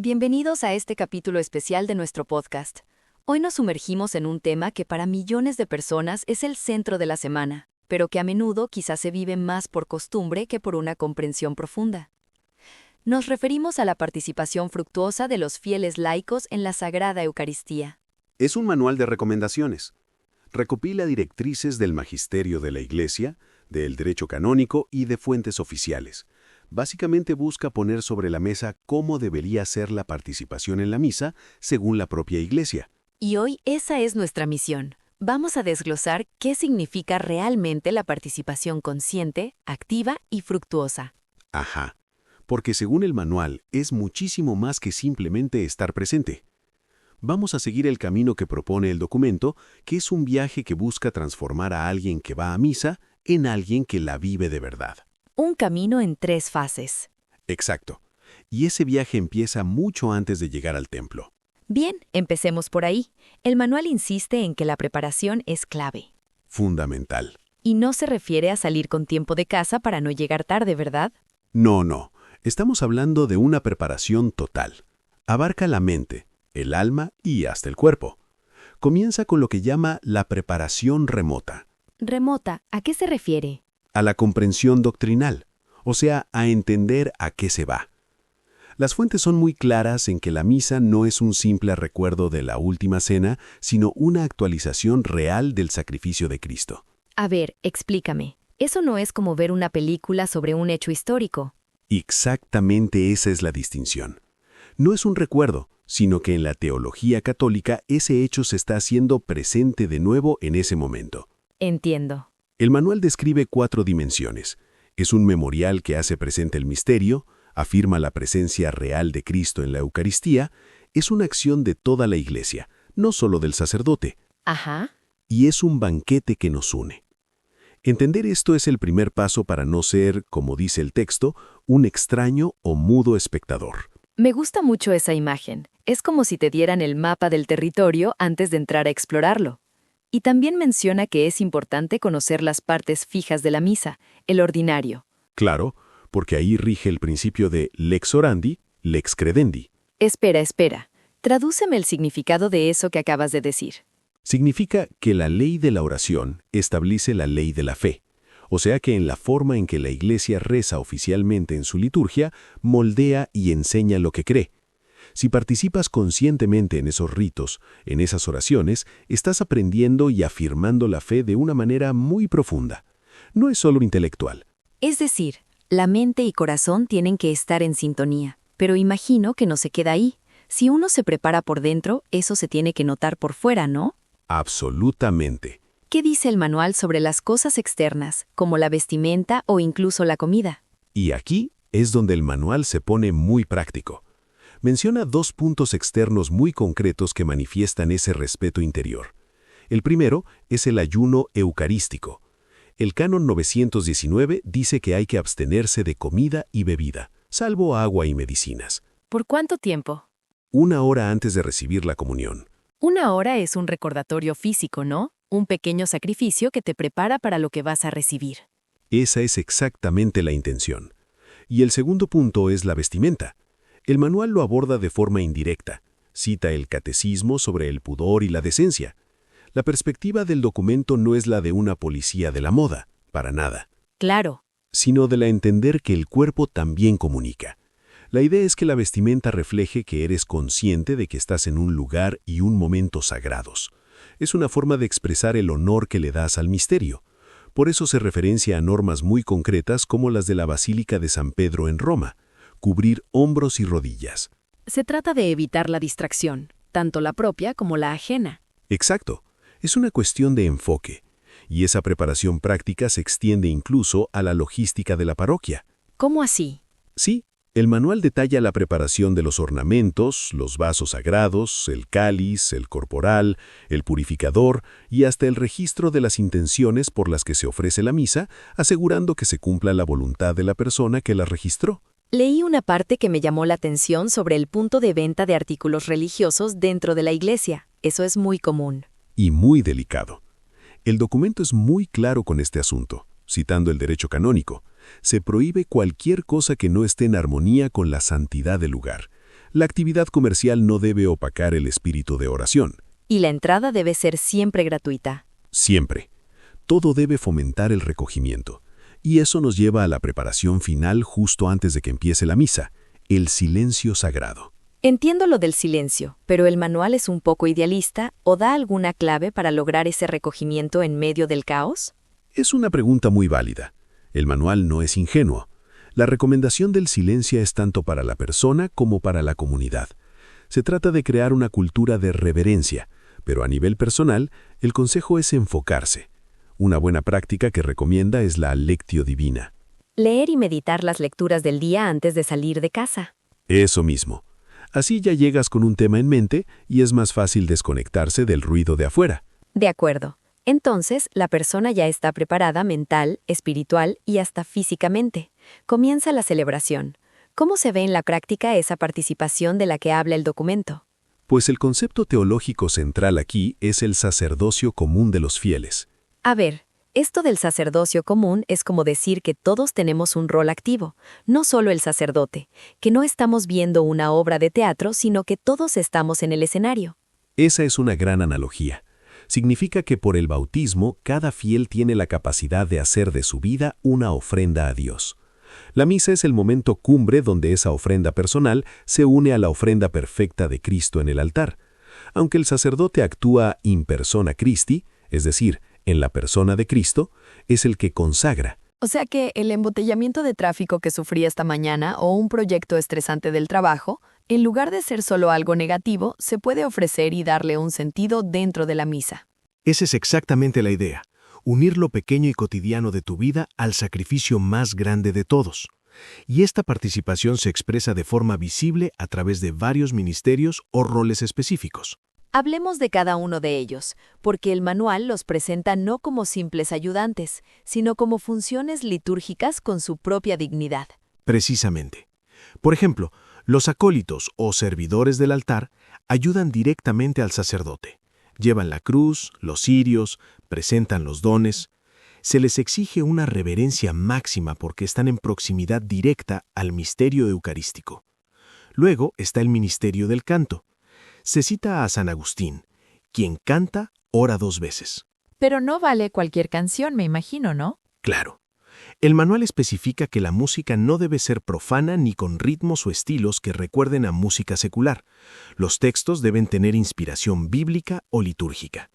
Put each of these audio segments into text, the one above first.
Bienvenidos a este capítulo especial de nuestro podcast. Hoy nos sumergimos en un tema que para millones de personas es el centro de la semana, pero que a menudo quizás se vive más por costumbre que por una comprensión profunda. Nos referimos a la participación fructuosa de los fieles laicos en la Sagrada Eucaristía. Es un manual de recomendaciones. Recopila directrices del magisterio de la Iglesia, del derecho canónico y de fuentes oficiales. Básicamente busca poner sobre la mesa cómo debería ser la participación en la misa según la propia Iglesia. Y hoy esa es nuestra misión. Vamos a desglosar qué significa realmente la participación consciente, activa y fructuosa. Ajá, porque según el manual es muchísimo más que simplemente estar presente. Vamos a seguir el camino que propone el documento, que es un viaje que busca transformar a alguien que va a misa en alguien que la vive de verdad. Un camino en 3 fases. Exacto. Y ese viaje empieza mucho antes de llegar al templo. Bien, empecemos por ahí. El manual insiste en que la preparación es clave. Fundamental. Y no se refiere a salir con tiempo de casa para no llegar tarde, ¿verdad? No. Estamos hablando de una preparación total. Abarca la mente, el alma y hasta el cuerpo. Comienza con lo que llama la preparación remota. Remota, ¿a qué se refiere? A la comprensión doctrinal, o sea, a entender a qué se va. Las fuentes son muy claras en que la misa no es un simple recuerdo de la última cena, sino una actualización real del sacrificio de Cristo. A ver, explícame. Eso no es como ver una película sobre un hecho histórico. Exactamente esa es la distinción. No es un recuerdo, sino que en la teología católica ese hecho se está haciendo presente de nuevo en ese momento. Entiendo. El manual describe 4 dimensiones. Es un memorial que hace presente el misterio, afirma la presencia real de Cristo en la Eucaristía, es una acción de toda la Iglesia, no solo del sacerdote. Ajá. Y es un banquete que nos une. Entender esto es el primer paso para no ser, como dice el texto, un extraño o mudo espectador. Me gusta mucho esa imagen. Es como si te dieran el mapa del territorio antes de entrar a explorarlo. Y también menciona que es importante conocer las partes fijas de la misa, el ordinario. Claro, porque ahí rige el principio de lex orandi, lex credendi. Espera. Tradúceme el significado de eso que acabas de decir. Significa que la ley de la oración establece la ley de la fe, o sea que en la forma en que la Iglesia reza oficialmente en su liturgia, moldea y enseña lo que cree. Si participas conscientemente en esos ritos, en esas oraciones, estás aprendiendo y afirmando la fe de una manera muy profunda. No es solo intelectual. Es decir, la mente y corazón tienen que estar en sintonía, pero imagino que no se queda ahí. Si uno se prepara por dentro, eso se tiene que notar por fuera, ¿no? Absolutamente. ¿Qué dice el manual sobre las cosas externas, como la vestimenta o incluso la comida? Y aquí es donde el manual se pone muy práctico. Menciona 2 puntos externos muy concretos que manifiestan ese respeto interior. El primero es el ayuno eucarístico. El Canon 919 dice que hay que abstenerse de comida y bebida, salvo agua y medicinas. ¿Por cuánto tiempo? 1 hora antes de recibir la comunión. 1 hora es un recordatorio físico, ¿no? Un pequeño sacrificio que te prepara para lo que vas a recibir. Esa es exactamente la intención. Y el segundo punto es la vestimenta. El manual lo aborda de forma indirecta. Cita el catecismo sobre el pudor y la decencia. La perspectiva del documento no es la de una policía de la moda, para nada. Claro. Sino de la entender que el cuerpo también comunica. La idea es que la vestimenta refleje que eres consciente de que estás en un lugar y un momento sagrados. Es una forma de expresar el honor que le das al misterio. Por eso se referencia a normas muy concretas como las de la Basílica de San Pedro en Roma. Cubrir hombros y rodillas. Se trata de evitar la distracción, tanto la propia como la ajena. Exacto. Es una cuestión de enfoque. Y esa preparación práctica se extiende incluso a la logística de la parroquia. ¿Cómo así? Sí, el manual detalla la preparación de los ornamentos, los vasos sagrados, el cáliz, el corporal, el purificador y hasta el registro de las intenciones por las que se ofrece la misa, asegurando que se cumpla la voluntad de la persona que la registró. Leí una parte que me llamó la atención sobre el punto de venta de artículos religiosos dentro de la iglesia. Eso es muy común. Y muy delicado. El documento es muy claro con este asunto, citando el derecho canónico. Se prohíbe cualquier cosa que no esté en armonía con la santidad del lugar. La actividad comercial no debe opacar el espíritu de oración. Y la entrada debe ser siempre gratuita. Siempre. Todo debe fomentar el recogimiento. Y eso nos lleva a la preparación final justo antes de que empiece la misa, el silencio sagrado. Entiendo lo del silencio, pero el manual es un poco idealista o da alguna clave para lograr ese recogimiento en medio del caos. Es una pregunta muy válida. El manual no es ingenuo. La recomendación del silencio es tanto para la persona como para la comunidad. Se trata de crear una cultura de reverencia, pero a nivel personal, el consejo es enfocarse. Una buena práctica que recomienda es la Lectio Divina. Leer y meditar las lecturas del día antes de salir de casa. Eso mismo. Así ya llegas con un tema en mente y es más fácil desconectarse del ruido de afuera. De acuerdo. Entonces, la persona ya está preparada mental, espiritual y hasta físicamente. Comienza la celebración. ¿Cómo se ve en la práctica esa participación de la que habla el documento? Pues el concepto teológico central aquí es el sacerdocio común de los fieles. A ver, esto del sacerdocio común es como decir que todos tenemos un rol activo, no solo el sacerdote, que no estamos viendo una obra de teatro, sino que todos estamos en el escenario. Esa es una gran analogía. Significa que por el bautismo cada fiel tiene la capacidad de hacer de su vida una ofrenda a Dios. La misa es el momento cumbre donde esa ofrenda personal se une a la ofrenda perfecta de Cristo en el altar. Aunque el sacerdote actúa in persona Christi, es decir, en la persona de Cristo, es el que consagra. O sea que el embotellamiento de tráfico que sufrí esta mañana o un proyecto estresante del trabajo, en lugar de ser solo algo negativo, se puede ofrecer y darle un sentido dentro de la misa. Esa es exactamente la idea, unir lo pequeño y cotidiano de tu vida al sacrificio más grande de todos. Y esta participación se expresa de forma visible a través de varios ministerios o roles específicos. Hablemos de cada uno de ellos, porque el manual los presenta no como simples ayudantes, sino como funciones litúrgicas con su propia dignidad. Precisamente. Por ejemplo, los acólitos o servidores del altar ayudan directamente al sacerdote. Llevan la cruz, los cirios, presentan los dones. Se les exige una reverencia máxima porque están en proximidad directa al misterio eucarístico. Luego está el ministerio del canto. Se cita a San Agustín, quien canta, ora 2 veces. Pero no vale cualquier canción, me imagino, ¿no? Claro. El manual especifica que la música no debe ser profana ni con ritmos o estilos que recuerden a música secular. Los textos deben tener inspiración bíblica o litúrgica.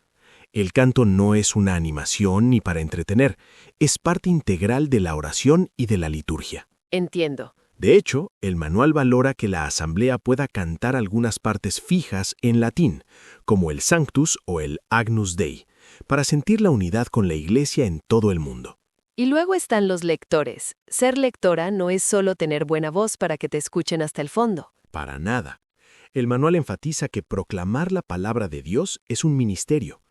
El canto no es una animación ni para entretener, es parte integral de la oración y de la liturgia. Entiendo. De hecho, el manual valora que la asamblea pueda cantar algunas partes fijas en latín, como el Sanctus o el Agnus Dei, para sentir la unidad con la Iglesia en todo el mundo. Y luego están los lectores. Ser lectora no es solo tener buena voz para que te escuchen hasta el fondo. Para nada. El manual enfatiza que proclamar la palabra de Dios es un ministerio.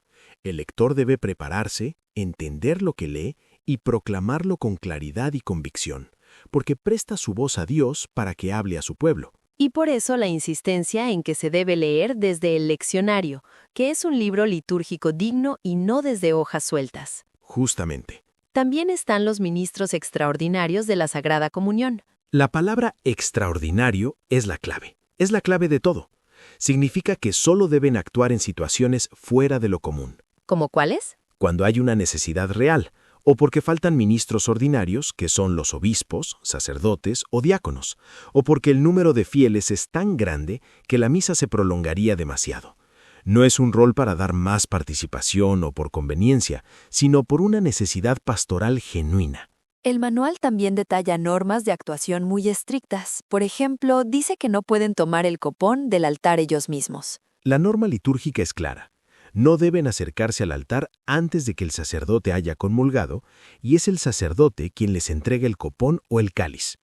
El lector debe prepararse, entender lo que lee y proclamarlo con claridad y convicción, porque presta su voz a Dios para que hable a su pueblo. Y por eso la insistencia en que se debe leer desde el leccionario, que es un libro litúrgico digno y no desde hojas sueltas. Justamente. También están los ministros extraordinarios de la Sagrada Comunión. La palabra extraordinario es la clave de todo. Significa que solo deben actuar en situaciones fuera de lo común. ¿Cómo cuáles? Cuando hay una necesidad real, o porque faltan ministros ordinarios, que son los obispos, sacerdotes o diáconos, o porque el número de fieles es tan grande que la misa se prolongaría demasiado. No es un rol para dar más participación o por conveniencia, sino por una necesidad pastoral genuina. El manual también detalla normas de actuación muy estrictas. Por ejemplo, dice que no pueden tomar el copón del altar ellos mismos. La norma litúrgica es clara. No deben acercarse al altar antes de que el sacerdote haya comulgado, y es el sacerdote quien les entrega el copón o el cáliz.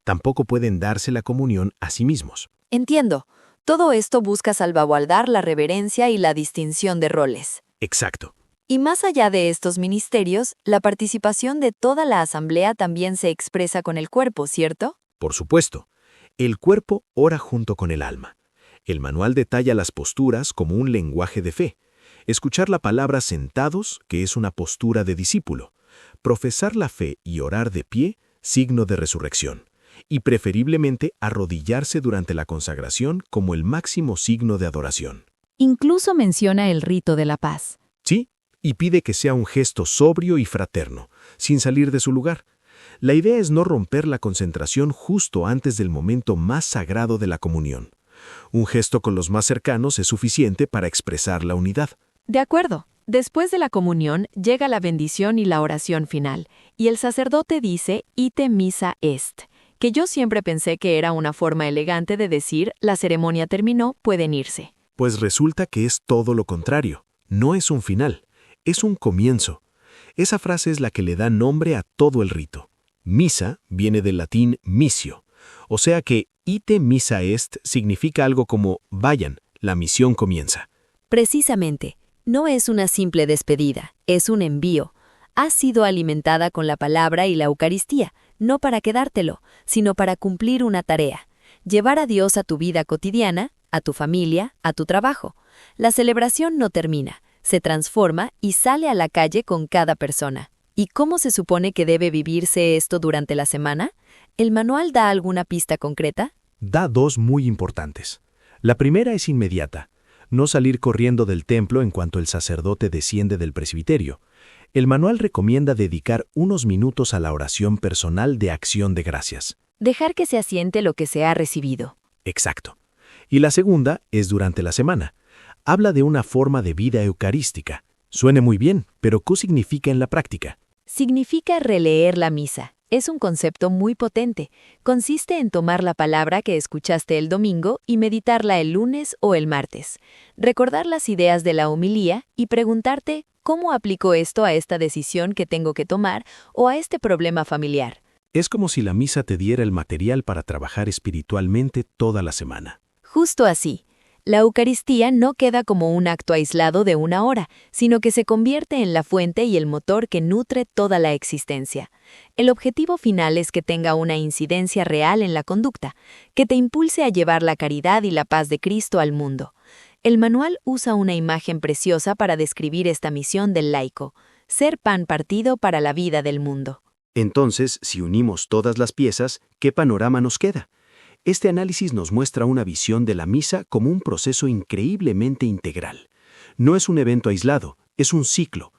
Tampoco pueden darse la comunión a sí mismos. Entiendo. Todo esto busca salvaguardar la reverencia y la distinción de roles. Exacto. Y más allá de estos ministerios, la participación de toda la asamblea también se expresa con el cuerpo, ¿cierto? Por supuesto. El cuerpo ora junto con el alma. El manual detalla las posturas como un lenguaje de fe. Escuchar la palabra sentados, que es una postura de discípulo. Profesar la fe y orar de pie, signo de resurrección. y preferiblemente arrodillarse durante la consagración como el máximo signo de adoración. Incluso menciona el rito de la paz. Sí, y pide que sea un gesto sobrio y fraterno, sin salir de su lugar. La idea es no romper la concentración justo antes del momento más sagrado de la comunión. Un gesto con los más cercanos es suficiente para expresar la unidad. De acuerdo. Después de la comunión llega la bendición y la oración final, y el sacerdote dice «Ite missa est», que yo siempre pensé que era una forma elegante de decir «la ceremonia terminó, pueden irse». Pues resulta que es todo lo contrario. No es un final, es un comienzo. Esa frase es la que le da nombre a todo el rito. Misa viene del latín missio, o sea que «ite missa est» significa algo como «vayan, la misión comienza». Precisamente. No es una simple despedida, es un envío. Has sido alimentada con la palabra y la Eucaristía, no para quedártelo, sino para cumplir una tarea. Llevar a Dios a tu vida cotidiana, a tu familia, a tu trabajo. La celebración no termina, se transforma y sale a la calle con cada persona. ¿Y cómo se supone que debe vivirse esto durante la semana? ¿El manual da alguna pista concreta? Da dos muy importantes. La primera es inmediata. No salir corriendo del templo en cuanto el sacerdote desciende del presbiterio. El manual recomienda dedicar unos minutos a la oración personal de acción de gracias. Dejar que se asiente lo que se ha recibido. Exacto. Y la segunda es durante la semana. Habla de una forma de vida eucarística. Suene muy bien, pero ¿qué significa en la práctica? Significa releer la misa. Es un concepto muy potente. Consiste en tomar la palabra que escuchaste el domingo y meditarla el lunes o el martes. Recordar las ideas de la homilía y preguntarte ¿cómo aplico esto a esta decisión que tengo que tomar o a este problema familiar? Es como si la misa te diera el material para trabajar espiritualmente toda la semana. Justo así. La Eucaristía no queda como un acto aislado de una hora, sino que se convierte en la fuente y el motor que nutre toda la existencia. El objetivo final es que tenga una incidencia real en la conducta, que te impulse a llevar la caridad y la paz de Cristo al mundo. El manual usa una imagen preciosa para describir esta misión del laico, ser pan partido para la vida del mundo. Entonces, si unimos todas las piezas, ¿qué panorama nos queda? Este análisis nos muestra una visión de la misa como un proceso increíblemente integral. No es un evento aislado, es un ciclo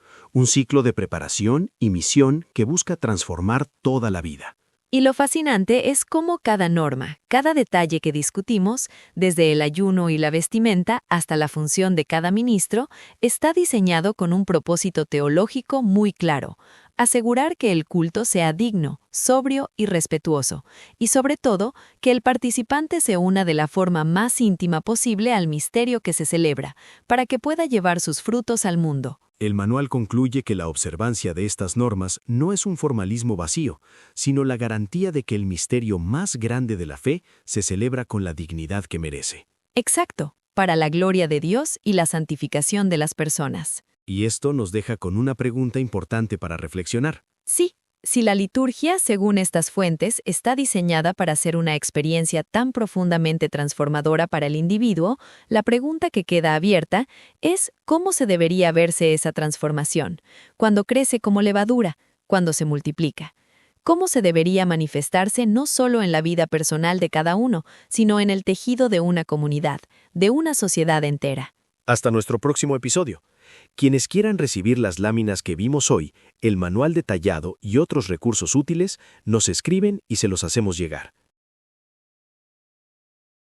de preparación y misión que busca transformar toda la vida. Y lo fascinante es cómo cada norma, cada detalle que discutimos, desde el ayuno y la vestimenta hasta la función de cada ministro, está diseñado con un propósito teológico muy claro: asegurar que el culto sea digno, sobrio y respetuoso, y sobre todo, que el participante se una de la forma más íntima posible al misterio que se celebra, para que pueda llevar sus frutos al mundo. El manual concluye que la observancia de estas normas no es un formalismo vacío, sino la garantía de que el misterio más grande de la fe se celebra con la dignidad que merece. Exacto, para la gloria de Dios y la santificación de las personas. Y esto nos deja con una pregunta importante para reflexionar. Sí, si la liturgia, según estas fuentes, está diseñada para ser una experiencia tan profundamente transformadora para el individuo, la pregunta que queda abierta es ¿cómo se debería verse esa transformación? Cuando crece como levadura, cuando se multiplica. ¿Cómo se debería manifestarse no solo en la vida personal de cada uno, sino en el tejido de una comunidad, de una sociedad entera? Hasta nuestro próximo episodio. Quienes quieran recibir las láminas que vimos hoy, el manual detallado y otros recursos útiles, nos escriben y se los hacemos llegar.